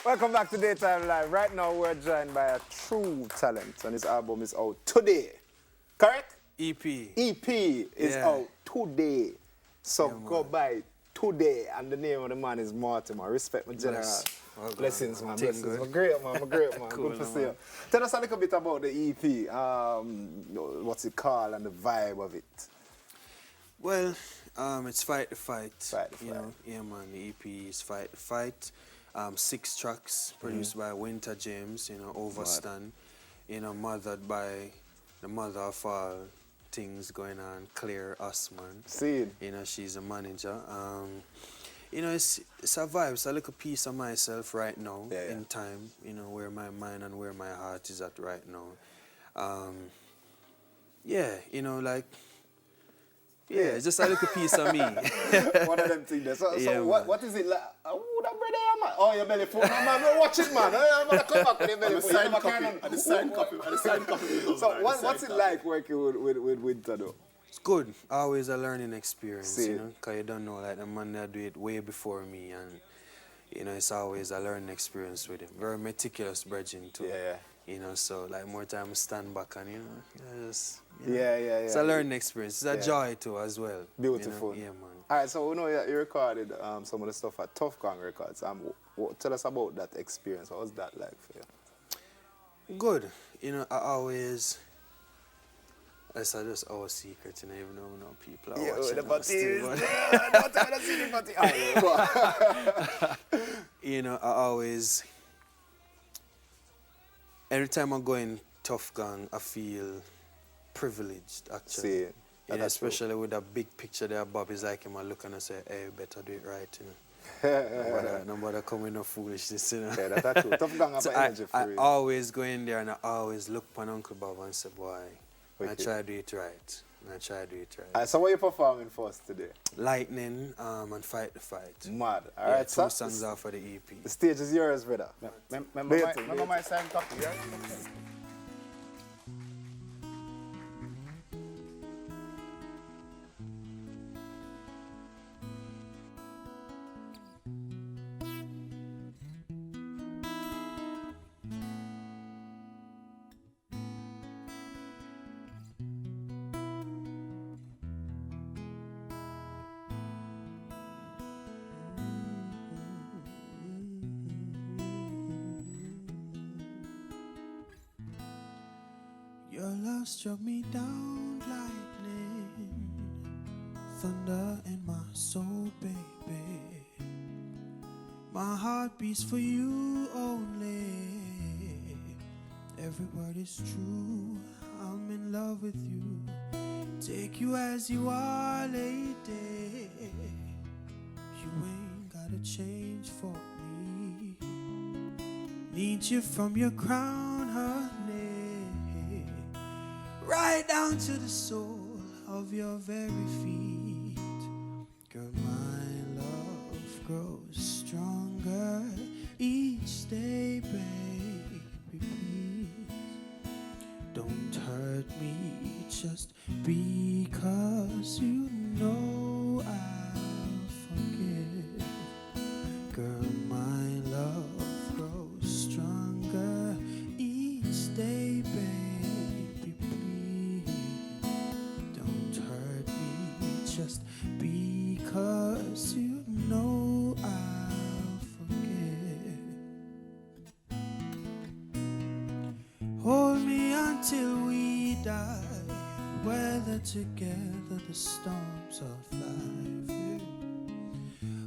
Welcome back to Daytime Live. Right now we're joined by a true talent and his album is out today. Correct? EP. EP is out today. So Yeah, go buy today and the name of the man is Mortimer. Respect my general. Well, Blessings, man. Blessings. Blessings. I'm great, man. I'm great, man. Cool, Good to man. see you. Tell us a little bit about the EP. What's it called and the vibe of it? Well, it's Fight the Fight. Fight the You Fight. know, yeah, man. The EP is Fight the Fight. 6 tracks produced by Winter James. You know, Overstand. You know, mothered by the mother of all things going on, Claire Osman. See it. You know, she's a manager. You know, it's a vibe. It's a little piece of myself right now in time. You know, where my mind and where my heart is at right now. Yeah, you know, like. Yeah, it's just a little piece of me. One of them things there. So what is it like? Oh, that brother, man. Oh, your belly full. No, man, watch it, man. I'm going to come back with your belly full. The sign copy. So what's it like working with Winter, though? It's good. Always a learning experience, See. you know, because you don't know, like, the man that do it way before me, and, you know, it's always a learning experience with him. Very meticulous bridging, too. Yeah. You know, so, like, more time I stand back and, you know, just... Yeah. It's a learning experience. It's a joy, too, as well. Beautiful. You know? Yeah, man. All right, so we know you recorded some of the stuff at Tough Gang Records. Tell us about that experience. What was that like for you? Good. You know, I always... That's just our secret, you know, even though we know people are watching. You know, I always... Every time I go in Tough Gang, I feel privileged, actually. See, you know, especially with that big picture there, Bob is like him, I look and I say, hey, you better do it right, you know. Nobody come with no foolishness, you know. Yeah, that's true. Tough Gang have energy for I you. always go in there and I always look upon Uncle Bob and say, boy, I try to do it right. So what are you performing for us today? Lightning and Fight the Fight. Mad. All Yeah, right, 2 songs off of the EP. The stage is yours, brother. Remember my sign copy, yeah? Your love struck me down lightning, thunder in my soul, baby. My heart beats for you only. Every word is true. I'm in love with you. Take you as you are, lady. You ain't gotta change for me. Need you from your crown, honey, right down to the sole of your very feet. Girl, my love grows stronger each day, baby. Please don't hurt me just because you know I'll forgive. Girl, my love grows stronger each day, baby. Just because you know I'll forgive. Hold me until we die, weather together the storms of life.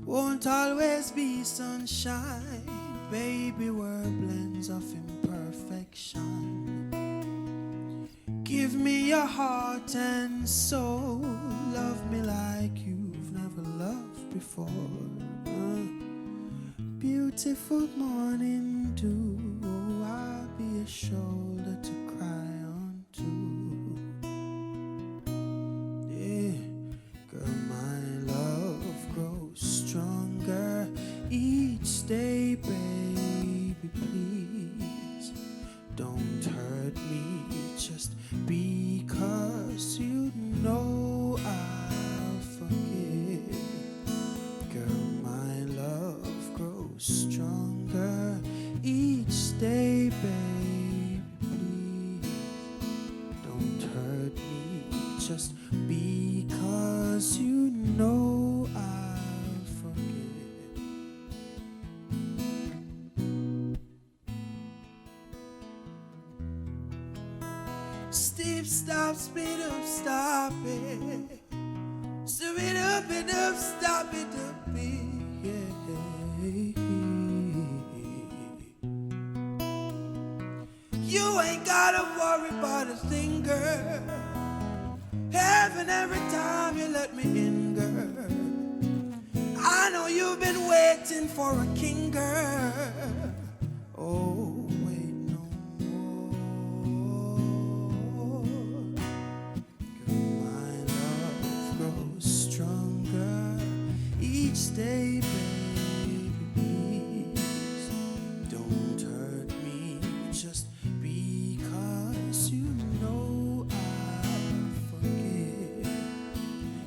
Won't always be sunshine, baby, we're blends of imperfection. Give me your heart and soul. Love me like you've never loved before. Beautiful morning dew. Oh, I'll be a shoulder to cry on to. Yeah, girl, my love grows stronger each day, baby. Please don't hurt me just because you know I'll forgive. Girl, my love grows strong stronger each day, baby. Please don't hurt me just because you know I'll forget. Steve, stop, speed up, stop it. Stop it up and up, stop it up, yeah. You ain't gotta worry about a thing, girl. Heaven every time you let me in, girl. I know you've been waiting for a king, girl. Oh, wait, no more. Girl, my love grows stronger each day, baby. Please don't hurt me just because you know I'll forget.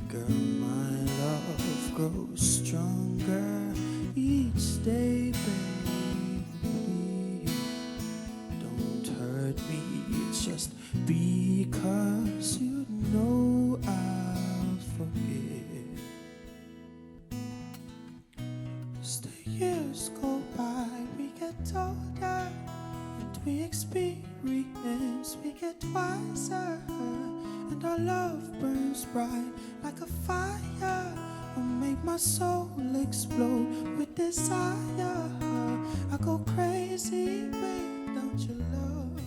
Girl, my love grows stronger each day, baby. Please don't hurt me just because you know I'll forget. As the years go by, we get older and we experience, we get wiser, and our love burns bright like a fire. Will make my soul explode with desire. I go crazy, babe, don't you love?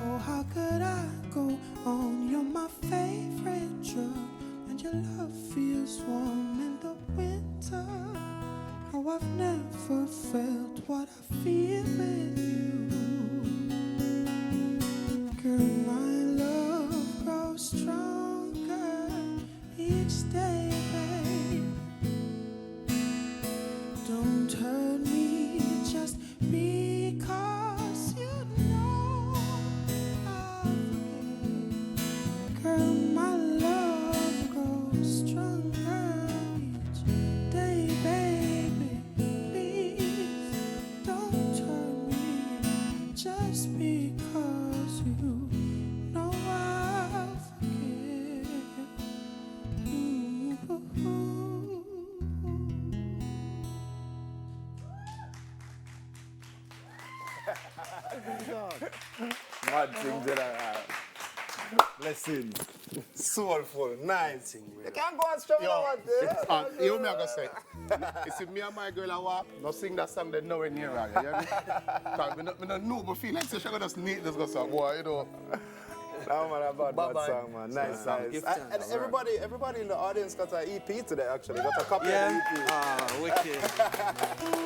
Oh, how could I go on? You're my favorite drug, and your love feels warm in the winter. Oh, I've never felt what I feel with you. Girl, my love grows stronger each day, babe. Don't hurt me just because you know I'll forget. Girl, my love grows stronger each day, baby. Please don't hurt me just because you know I'll forget. Ooh. Mad thing, general. Blessing. Soulful, nice. You can't go on strong about this. You me I gonna say. You see me and my girl I walk, no sing that song they nowhere near her. You hear me? Cause me no know, but feel like she gonna just need this go song, boy, you know. No man, about that Bye-bye. song, man. Nice, nice. Gift And thanks. everybody in the audience got an EP today, actually. Got a copy Yeah. of the EP. Ah, wicked.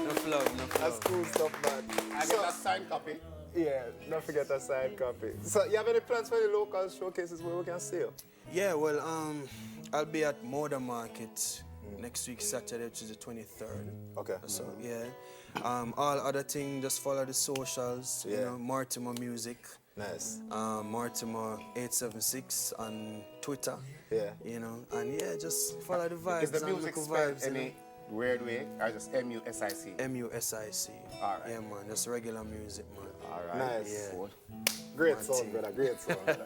No flow, no flow. That's cool stuff, man. I get a signed copy. Yeah, don't forget a signed copy. So, you have any plans for the local showcases where we can see you? Yeah, well, I'll be at Mortimer Market next week, Saturday, which is the 23rd. Okay. So, yeah. All other things, just follow the socials, you Yeah. know, Mortimer Music. Nice. Mortimer 876 on Twitter. Yeah. You know, and yeah, just follow the vibes. Is the and music local spelled vibes, you know. any weird way or just M-U-S-I-C? MUSIC. All right. Yeah, man, just regular music, man. All right. Nice. Yeah. Great One song, thing. brother. Great song, brother.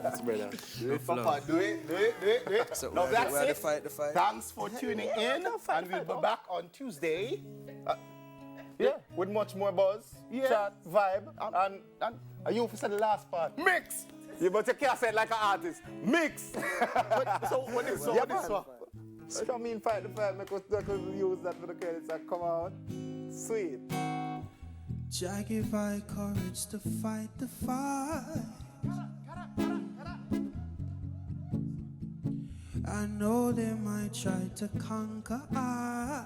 That's brother. No Papa, flow. do it. So No, we that's had it. to fight the fight. Thanks for tuning in, and we'll be back on Tuesday. Yeah, with much more buzz, Yeah. chat, vibe, and you said the last part. Mix. Yeah, but you can't say it like an artist. Mix. So what is Yeah, this man. one? I don't mean fight the fight, because I could use that for the credits that come out. Sweet. Jah give I courage to fight the fight. I know they might try to conquer I.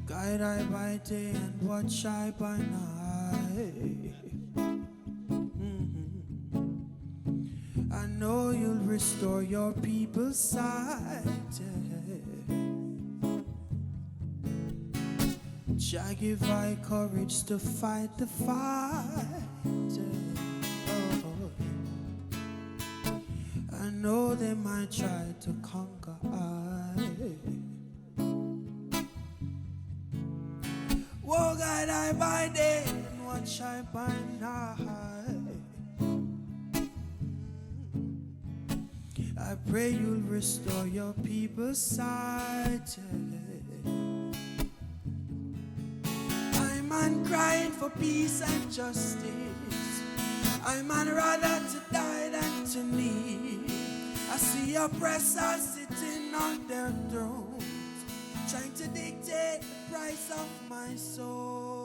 Guide I by day and watch I by night. I know you'll restore your people's sight. Jah give I courage to fight the fight. Oh. I know they might try to conquer I. Guide I by day and watch I by night. I pray you'll restore your people's sight. I'm on crying for peace and justice. I'm on rather to die than to need. I see oppressors sitting on their thrones, trying to dictate the price of my soul.